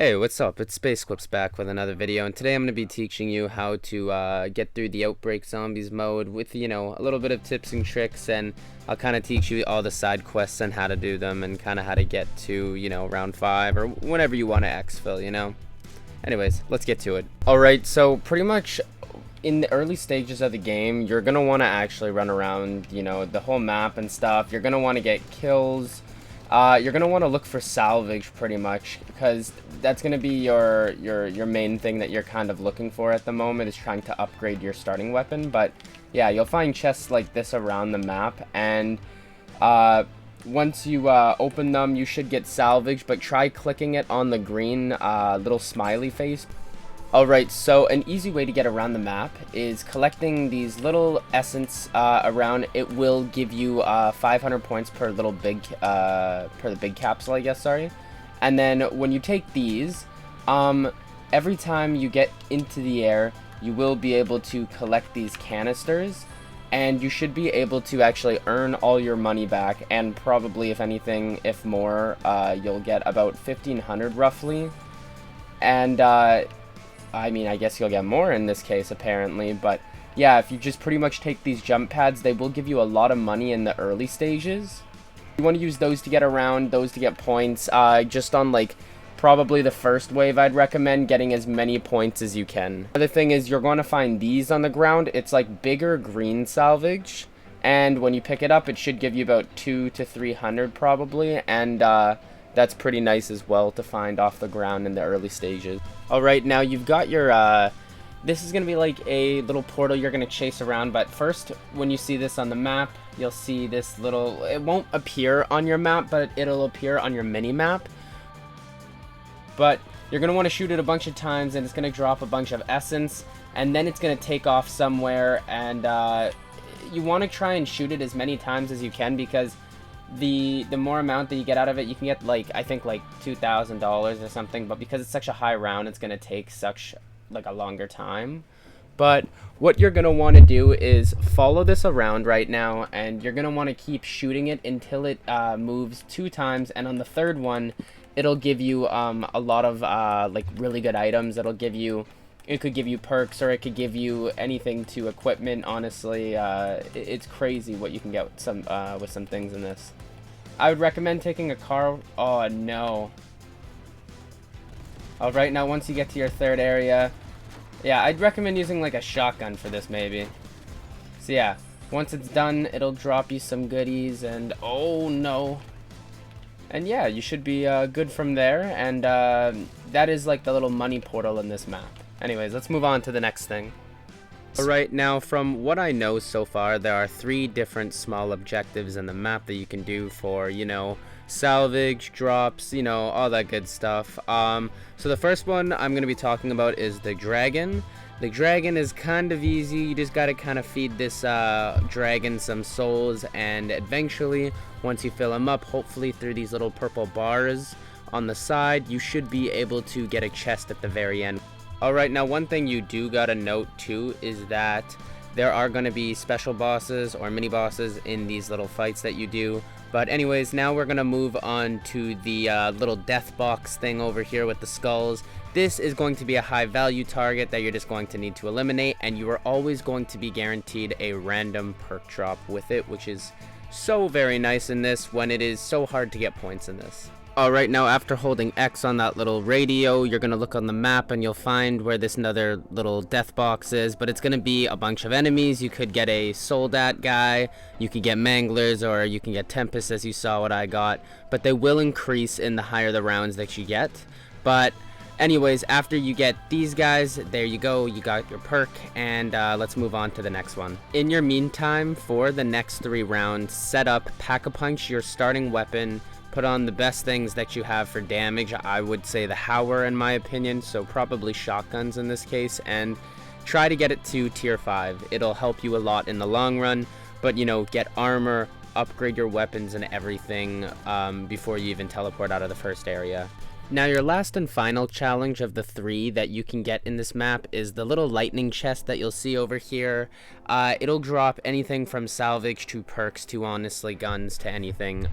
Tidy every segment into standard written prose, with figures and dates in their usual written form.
Hey, what's up? It's Space Clips back with another video, and today I'm going to be teaching you how to get through the Outbreak Zombies mode with, a little bit of tips and tricks, and I'll kind of teach you all the side quests and how to do them, and kind of how to get to, round 5, or whenever you want to exfil, Anyways, let's get to it. Alright, so pretty much in the early stages of the game, you're going to want to actually run around, the whole map and stuff. You're going to want to get kills. You're going to want to look for salvage pretty much, because that's going to be your main thing that you're kind of looking for at the moment, is trying to upgrade your starting weapon. But yeah, you'll find chests like this around the map, and once you open them, you should get salvage, but try clicking it on the green little smiley face. Alright, so an easy way to get around the map is collecting these little essence around. It will give you 500 points per little big the big capsule, I guess, sorry. And then when you take these, every time you get into the air, you will be able to collect these canisters, and you should be able to actually earn all your money back, and probably, if anything, if more, you'll get about 1,500 roughly. And I mean, I guess you'll get more in this case, apparently, but yeah, if you just pretty much take these jump pads, they will give you a lot of money in the early stages. You want to use those to get around, those to get points. Just on, like, probably the first wave, I'd recommend getting as many points as you can. The other thing is, you're going to find these on the ground. It's like bigger green salvage, and when you pick it up, it should give you about 200 to 300 probably, and that's pretty nice as well to find off the ground in the early stages. Alright, now you've got your, this is going to be like a little portal you're going to chase around, but first, when you see this on the map, you'll see this little, it won't appear on your map, but it'll appear on your mini-map. But you're going to want to shoot it a bunch of times, and it's going to drop a bunch of essence, and then it's going to take off somewhere, and you want to try and shoot it as many times as you can, because the more amount that you get out of it, you can get, like, I think like $2,000 or something, but because it's such a high round, it's going to take such like a longer time. But what you're going to want to do is follow this around right now, and you're going to want to keep shooting it until it moves 2 times, and on the third one, it'll give you a lot of like really good items. It'll give you, it could give you perks, or it could give you anything to equipment. Honestly, it's crazy what you can get with some things in this. I would recommend taking a car. Oh no. Alright, now once you get to your third area, yeah, I'd recommend using like a shotgun for this maybe. So yeah, once it's done, it'll drop you some goodies, and oh no. And yeah, you should be good from there, and that is like the little money portal in this map. Anyways, let's move on to the next thing. Alright, now from what I know so far, there are 3 different small objectives in the map that you can do for, salvage, drops, all that good stuff. So the first one I'm going to be talking about is the dragon. The dragon is kind of easy. You just got to kind of feed this dragon some souls, and eventually, once you fill them up, hopefully through these little purple bars on the side, you should be able to get a chest at the very end. Alright, now one thing you do gotta note too is that there are gonna be special bosses or mini bosses in these little fights that you do. But anyways, now we're gonna move on to the little death box thing over here with the skulls. This is going to be a high value target that you're just going to need to eliminate, and you are always going to be guaranteed a random perk drop with it, which is so very nice in this when it is so hard to get points in this. Alright, now after holding X on that little radio, you're going to look on the map and you'll find where this another little death box is, but it's going to be a bunch of enemies. You could get a Soldat guy, you can get Manglers, or you can get Tempest, as you saw what I got, but they will increase in the higher the rounds that you get. But anyways, after you get these guys, there you go, you got your perk, and let's move on to the next one. In your meantime, for the next 3 rounds, set up Pack-a-Punch, your starting weapon. Put on the best things that you have for damage. I would say the Howler in my opinion, so probably shotguns in this case, and try to get it to tier 5. It'll help you a lot in the long run, but get armor, upgrade your weapons and everything before you even teleport out of the first area. Now your last and final challenge of the 3 that you can get in this map is the little lightning chest that you'll see over here. It'll drop anything from salvage to perks to honestly guns to anything.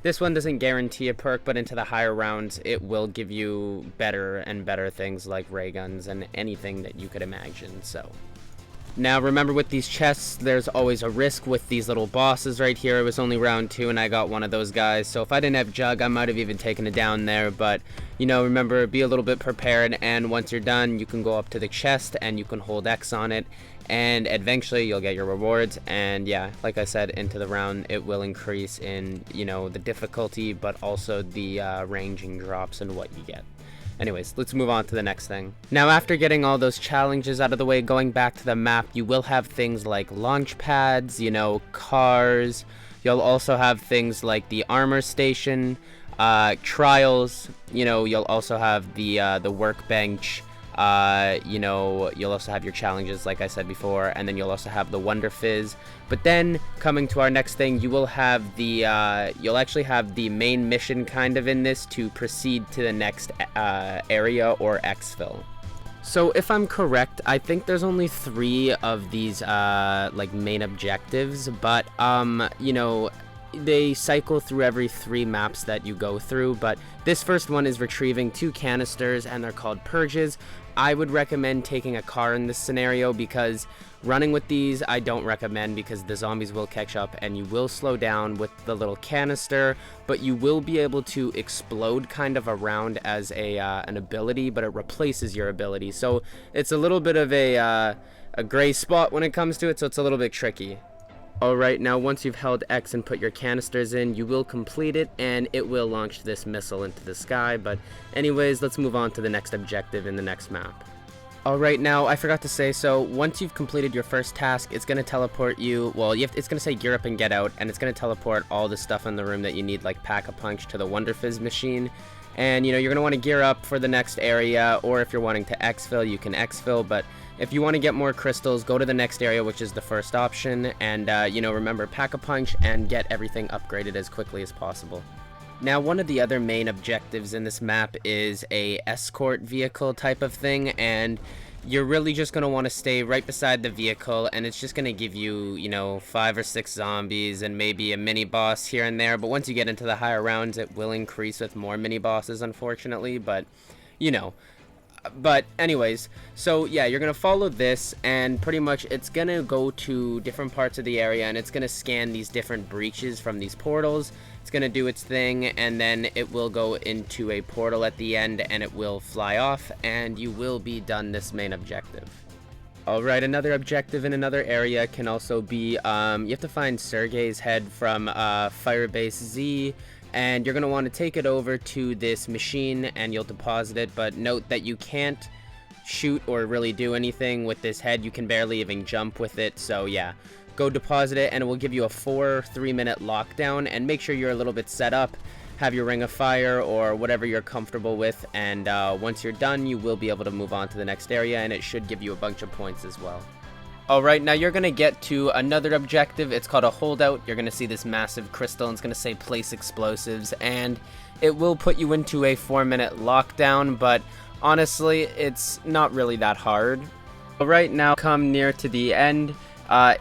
This one doesn't guarantee a perk, but into the higher rounds it will give you better and better things like ray guns and anything that you could imagine. So now remember, with these chests there's always a risk with these little bosses right here. It was only round 2 and I got one of those guys, so if I didn't have Jug I might have even taken it down there. But you know, remember, be a little bit prepared, and once you're done you can go up to the chest and you can hold X on it, and eventually you'll get your rewards. And yeah, like I said, into the round it will increase in, you know, the difficulty, but also the ranging drops and what you get. Anyways, let's move on to the next thing. Now, after getting all those challenges out of the way, going back to the map, you will have things like launch pads, you know, cars. You'll also have things like the armor station, trials. You know, you'll also have the workbench. You know, you'll also have your challenges like I said before, and then you'll also have the Wonder Fizz. But then coming to our next thing, you will have the you'll actually have the main mission kind of in this to proceed to the next area or exfil. So if I'm correct, I think there's only 3 of these like main objectives, but you know, they cycle through every 3 maps that you go through. But this first one is retrieving 2 canisters, and they're called purges. I would recommend taking a car in this scenario, because running with these I don't recommend, because the zombies will catch up and you will slow down with the little canister. But you will be able to explode kind of around as a an ability, but it replaces your ability, so it's a little bit of a gray spot when it comes to it, so it's a little bit tricky. Alright, now once you've held X and put your canisters in, you will complete it, and it will launch this missile into the sky. But anyways, let's move on to the next objective in the next map. Alright, now I forgot to say, so once you've completed your first task, it's going to teleport you, well, it's going to say gear up and get out, and it's going to teleport all the stuff in the room that you need, like Pack-a-Punch, to the Wonder Fizz machine. And you know, you're going to want to gear up for the next area, or if you're wanting to exfil, you can exfil. But if you want to get more crystals, go to the next area, which is the first option, and you know, remember, Pack-a-Punch and get everything upgraded as quickly as possible. Now, one of the other main objectives in this map is a escort vehicle type of thing, and you're really just going to want to stay right beside the vehicle, and it's just going to give you, you know, 5 or 6 zombies and maybe a mini boss here and there. But once you get into the higher rounds, it will increase with more mini bosses, unfortunately, but you know. But anyways, so yeah, you're gonna follow this, and pretty much it's gonna go to different parts of the area, and it's gonna scan these different breaches from these portals. It's gonna do its thing, and then it will go into a portal at the end, and it will fly off, and you will be done this main objective. Alright, another objective in another area can also be, you have to find Sergei's head from Firebase Z, and you're going to want to take it over to this machine and you'll deposit it. But note that you can't shoot or really do anything with this head. You can barely even jump with it, so yeah, go deposit it, and it will give you a 3-minute lockdown. And make sure you're a little bit set up, have your ring of fire or whatever you're comfortable with, and once you're done you will be able to move on to the next area, and it should give you a bunch of points as well. Alright, now you're going to get to another objective. It's called a holdout. You're going to see this massive crystal, and it's going to say place explosives, and it will put you into a 4-minute lockdown, but honestly it's not really that hard. Alright, now come near to the end.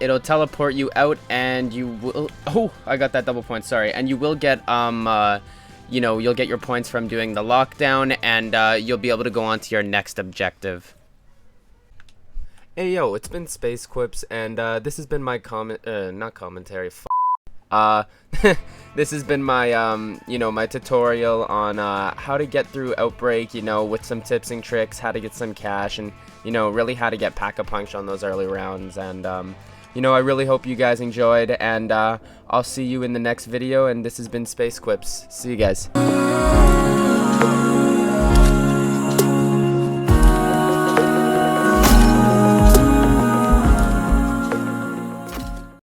It'll teleport you out, and you will, oh, I got that double point, sorry, and you will get you know, you'll get your points from doing the lockdown, and you'll be able to go on to your next objective. Hey yo, it's been Space Quips, and this has been my not commentary, this has been my, you know, my tutorial on how to get through Outbreak, you know, with some tips and tricks, how to get some cash, and, you know, really how to get Pack-a-Punch on those early rounds. And, you know, I really hope you guys enjoyed, and I'll see you in the next video, and this has been Space Quips. See you guys.